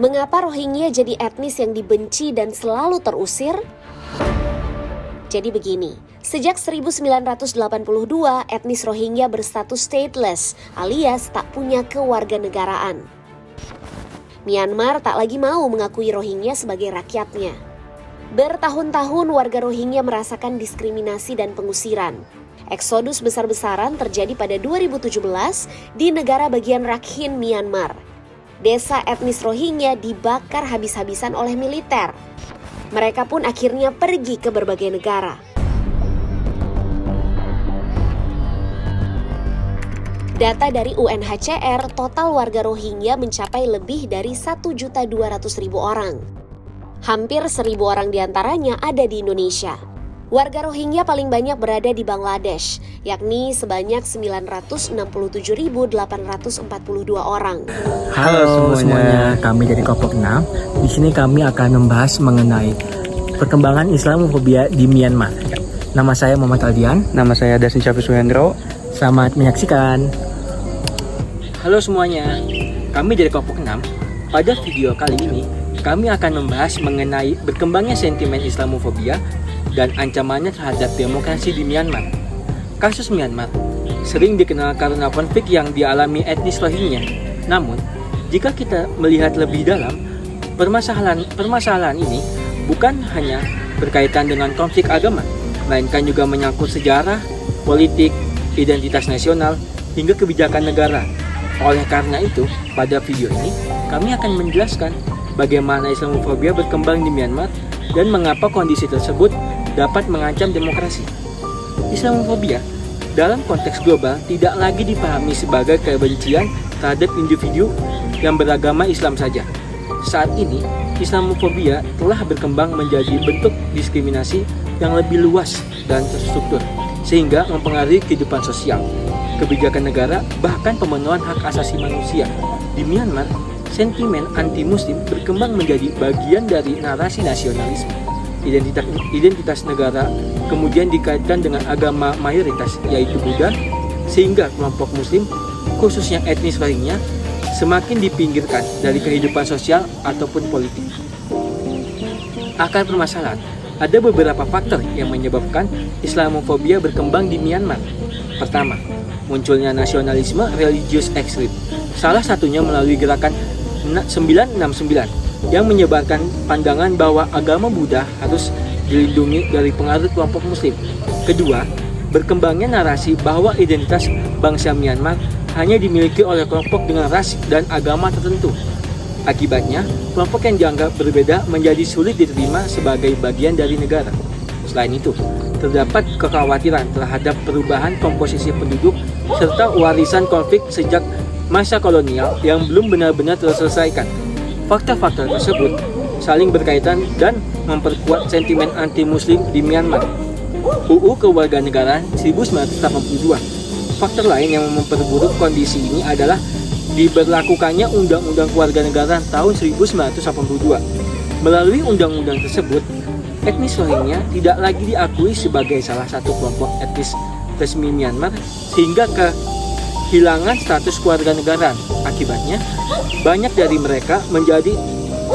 Mengapa Rohingya jadi etnis yang dibenci dan selalu terusir? Jadi begini, sejak 1982 etnis Rohingya berstatus stateless alias tak punya kewarganegaraan. Myanmar tak lagi mau mengakui Rohingya sebagai rakyatnya. Bertahun-tahun warga Rohingya merasakan diskriminasi dan pengusiran. Eksodus besar-besaran terjadi pada 2017 di negara bagian Rakhine, Myanmar. Desa etnis Rohingya dibakar habis-habisan oleh militer. Mereka pun akhirnya pergi ke berbagai negara. Data dari UNHCR, total warga Rohingya mencapai lebih dari 1.200.000 orang. Hampir 1.000 orang diantaranya ada di Indonesia. Warga Rohingya paling banyak berada di Bangladesh, yakni sebanyak 967.842 orang. Halo semuanya, kami dari kelompok 6. Di sini kami akan membahas mengenai perkembangan Islamofobia di Myanmar. Nama saya Muhammad Aldian. Nama saya Dasin Syafis Hendro. Selamat menyaksikan. Halo semuanya, kami dari kelompok 6. Pada video kali ini, kami akan membahas mengenai berkembangnya sentimen Islamofobia dan ancamannya terhadap demokrasi di Myanmar. Kasus Myanmar sering dikenal karena konflik yang dialami etnis Rohingya. Namun, jika kita melihat lebih dalam, permasalahan ini bukan hanya berkaitan dengan konflik agama, melainkan juga menyangkut sejarah, politik, identitas nasional, hingga kebijakan negara. Oleh karena itu, pada video ini, kami akan menjelaskan bagaimana Islamofobia berkembang di Myanmar dan mengapa kondisi tersebut dapat mengancam demokrasi. Islamofobia dalam konteks global tidak lagi dipahami sebagai kebencian terhadap individu yang beragama Islam saja. Saat ini, Islamofobia telah berkembang menjadi bentuk diskriminasi yang lebih luas dan terstruktur, sehingga mempengaruhi kehidupan sosial, kebijakan negara, bahkan pemenuhan hak asasi manusia. Di Myanmar, sentimen anti-Muslim berkembang menjadi bagian dari narasi nasionalisme. Identitas negara kemudian dikaitkan dengan agama mayoritas, yaitu Buddha, sehingga kelompok Muslim, khususnya etnis Rohingya, semakin dipinggirkan dari kehidupan sosial ataupun politik. Akar permasalahan, ada beberapa faktor yang menyebabkan Islamofobia berkembang di Myanmar. Pertama, munculnya nasionalisme religius ekstrim. Salah satunya melalui gerakan 969 yang menyebarkan pandangan bahwa agama Buddha harus dilindungi dari pengaruh kelompok Muslim. Kedua, berkembangnya narasi bahwa identitas bangsa Myanmar hanya dimiliki oleh kelompok dengan ras dan agama tertentu. Akibatnya, kelompok yang dianggap berbeda menjadi sulit diterima sebagai bagian dari negara. Selain itu, terdapat kekhawatiran terhadap perubahan komposisi penduduk serta warisan konflik sejak masa kolonial yang belum benar-benar terselesaikan. Faktor-faktor tersebut saling berkaitan dan memperkuat sentimen anti-Muslim di Myanmar. UU Kewarganegaraan 1982. Faktor lain yang memperburuk kondisi ini adalah diberlakukannya Undang-Undang Kewarganegaraan tahun 1982. Melalui undang-undang tersebut, etnis Rohingya tidak lagi diakui sebagai salah satu kelompok etnis resmi Myanmar sehingga kehilangan status kewarganegaraan. Akibatnya, banyak dari mereka menjadi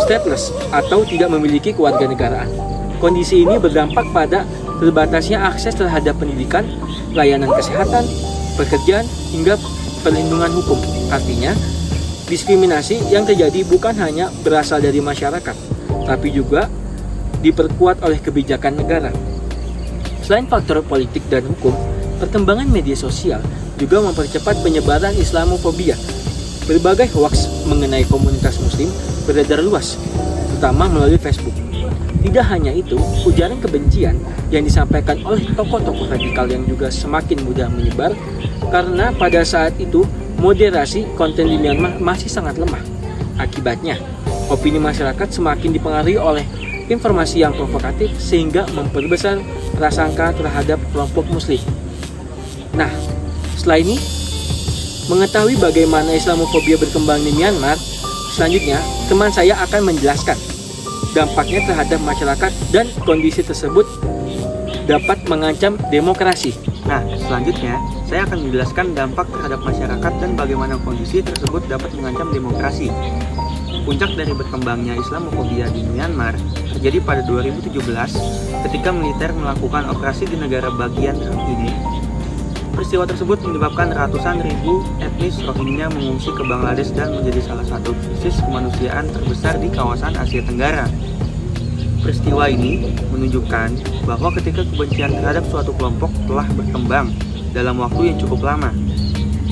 stateless atau tidak memiliki kewarganegaraan. Kondisi ini berdampak pada terbatasnya akses terhadap pendidikan, layanan kesehatan, pekerjaan, hingga perlindungan hukum. Artinya, diskriminasi yang terjadi bukan hanya berasal dari masyarakat, tapi juga diperkuat oleh kebijakan negara. Selain faktor politik dan hukum, perkembangan media sosial juga mempercepat penyebaran Islamofobia. Berbagai hoaks mengenai komunitas Muslim beredar luas, terutama melalui Facebook. Tidak hanya itu, ujaran kebencian yang disampaikan oleh tokoh-tokoh radikal yang juga semakin mudah menyebar karena pada saat itu moderasi konten di Myanmar masih sangat lemah. Akibatnya, opini masyarakat semakin dipengaruhi oleh informasi yang provokatif sehingga memperbesar prasangka terhadap kelompok Muslim. Nah, setelah ini, mengetahui bagaimana Islamofobia berkembang di Myanmar, selanjutnya teman saya akan menjelaskan dampaknya terhadap masyarakat dan kondisi tersebut dapat mengancam demokrasi. Nah, selanjutnya saya akan menjelaskan dampak terhadap masyarakat dan bagaimana kondisi tersebut dapat mengancam demokrasi. Puncak dari berkembangnya Islamofobia di Myanmar terjadi pada 2017 ketika militer melakukan operasi di negara bagian Rakhine. Peristiwa tersebut menyebabkan ratusan ribu etnis Rohingya mengungsi ke Bangladesh dan menjadi salah satu krisis kemanusiaan terbesar di kawasan Asia Tenggara. Peristiwa ini menunjukkan bahwa ketika kebencian terhadap suatu kelompok telah berkembang dalam waktu yang cukup lama,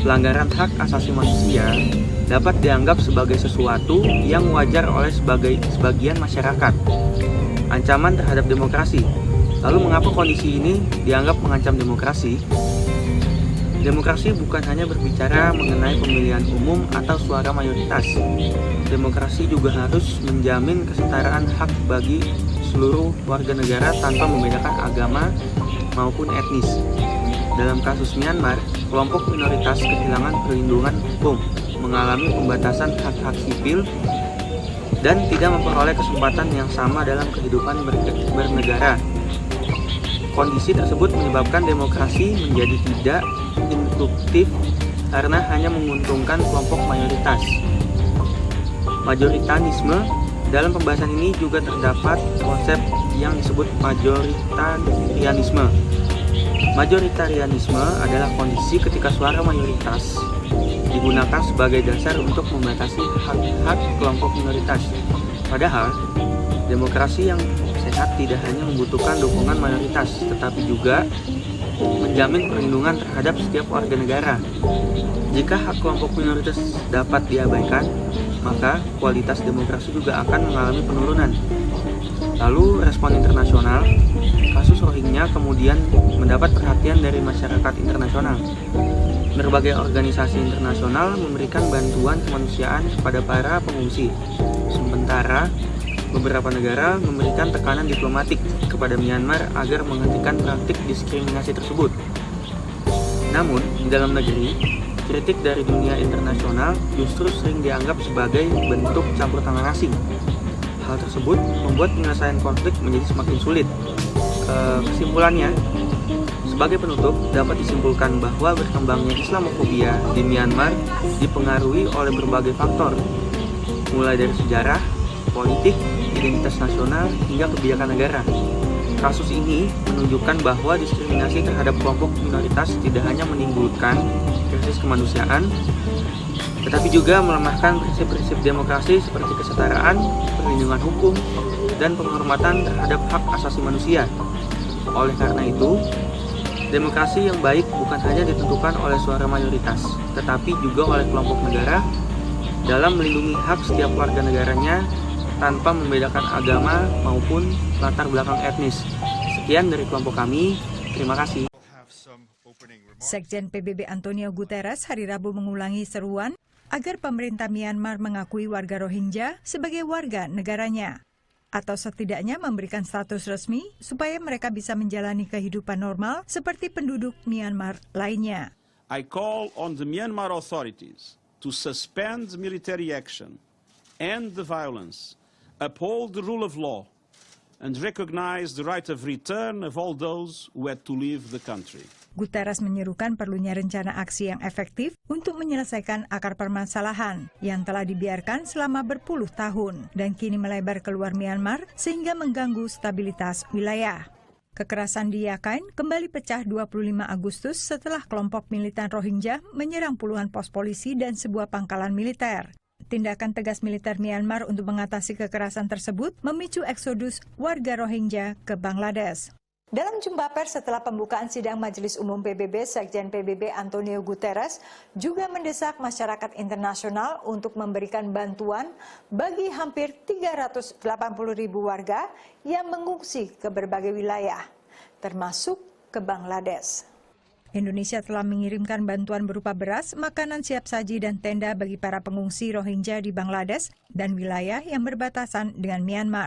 pelanggaran hak asasi manusia dapat dianggap sebagai sesuatu yang wajar oleh sebagian masyarakat. Ancaman terhadap demokrasi. Lalu mengapa kondisi ini dianggap mengancam demokrasi? Demokrasi bukan hanya berbicara mengenai pemilihan umum atau suara mayoritas. Demokrasi juga harus menjamin kesetaraan hak bagi seluruh warga negara tanpa membedakan agama maupun etnis. Dalam kasus Myanmar, kelompok minoritas kehilangan perlindungan hukum, mengalami pembatasan hak-hak sipil, dan tidak memperoleh kesempatan yang sama dalam kehidupan bernegara. Kondisi tersebut menyebabkan demokrasi menjadi tidak inklusif karena hanya menguntungkan kelompok mayoritas. Majoritarisme. Dalam pembahasan ini juga terdapat konsep yang disebut majoritarianisme. Majoritarianisme adalah kondisi ketika suara mayoritas digunakan sebagai dasar untuk membatasi hak-hak kelompok minoritas. Padahal, demokrasi yang sehat tidak hanya membutuhkan dukungan mayoritas, tetapi juga menjamin perlindungan terhadap setiap warga negara. Jika hak kelompok minoritas dapat diabaikan, maka kualitas demokrasi juga akan mengalami penurunan. Lalu respon internasional, kasus Rohingya kemudian mendapat perhatian dari masyarakat internasional. Berbagai organisasi internasional memberikan bantuan kemanusiaan kepada para pengungsi. Sementara beberapa negara memberikan tekanan diplomatik kepada Myanmar agar menghentikan praktik diskriminasi tersebut. Namun, di dalam negeri, kritik dari dunia internasional justru sering dianggap sebagai bentuk campur tangan asing. Hal tersebut membuat penyelesaian konflik menjadi semakin sulit. Kesimpulannya, sebagai penutup, dapat disimpulkan bahwa berkembangnya Islamofobia di Myanmar dipengaruhi oleh berbagai faktor, mulai dari sejarah, politik, identitas nasional, hingga kebijakan negara. Kasus ini menunjukkan bahwa diskriminasi terhadap kelompok minoritas tidak hanya menimbulkan krisis kemanusiaan, tetapi juga melemahkan prinsip-prinsip demokrasi seperti kesetaraan, perlindungan hukum, dan penghormatan terhadap hak asasi manusia. Oleh karena itu, demokrasi yang baik bukan hanya ditentukan oleh suara mayoritas, tetapi juga oleh kelompok negara dalam melindungi hak setiap warga negaranya tanpa membedakan agama maupun latar belakang etnis. Sekian dari kelompok kami, terima kasih. Sekjen PBB Antonio Guterres hari Rabu mengulangi seruan agar pemerintah Myanmar mengakui warga Rohingya sebagai warga negaranya, atau setidaknya memberikan status resmi supaya mereka bisa menjalani kehidupan normal seperti penduduk Myanmar lainnya. I call on the Myanmar authorities to suspend military action, end the violence, uphold the rule of law, and recognize the right of return of all those who had to leave the country. Guterres menyerukan perlunya rencana aksi yang efektif untuk menyelesaikan akar permasalahan yang telah dibiarkan selama berpuluh tahun dan kini melebar keluar Myanmar sehingga mengganggu stabilitas wilayah. Kekerasan di Rakhine kembali pecah 25 Agustus setelah kelompok militan Rohingya menyerang puluhan pos polisi dan sebuah pangkalan militer. Tindakan tegas militer Myanmar untuk mengatasi kekerasan tersebut memicu eksodus warga Rohingya ke Bangladesh. Dalam jumpa pers setelah pembukaan sidang Majelis Umum PBB, Sekjen PBB Antonio Guterres juga mendesak masyarakat internasional untuk memberikan bantuan bagi hampir 380.000 warga yang mengungsi ke berbagai wilayah, termasuk ke Bangladesh. Indonesia telah mengirimkan bantuan berupa beras, makanan siap saji, dan tenda bagi para pengungsi Rohingya di Bangladesh dan wilayah yang berbatasan dengan Myanmar.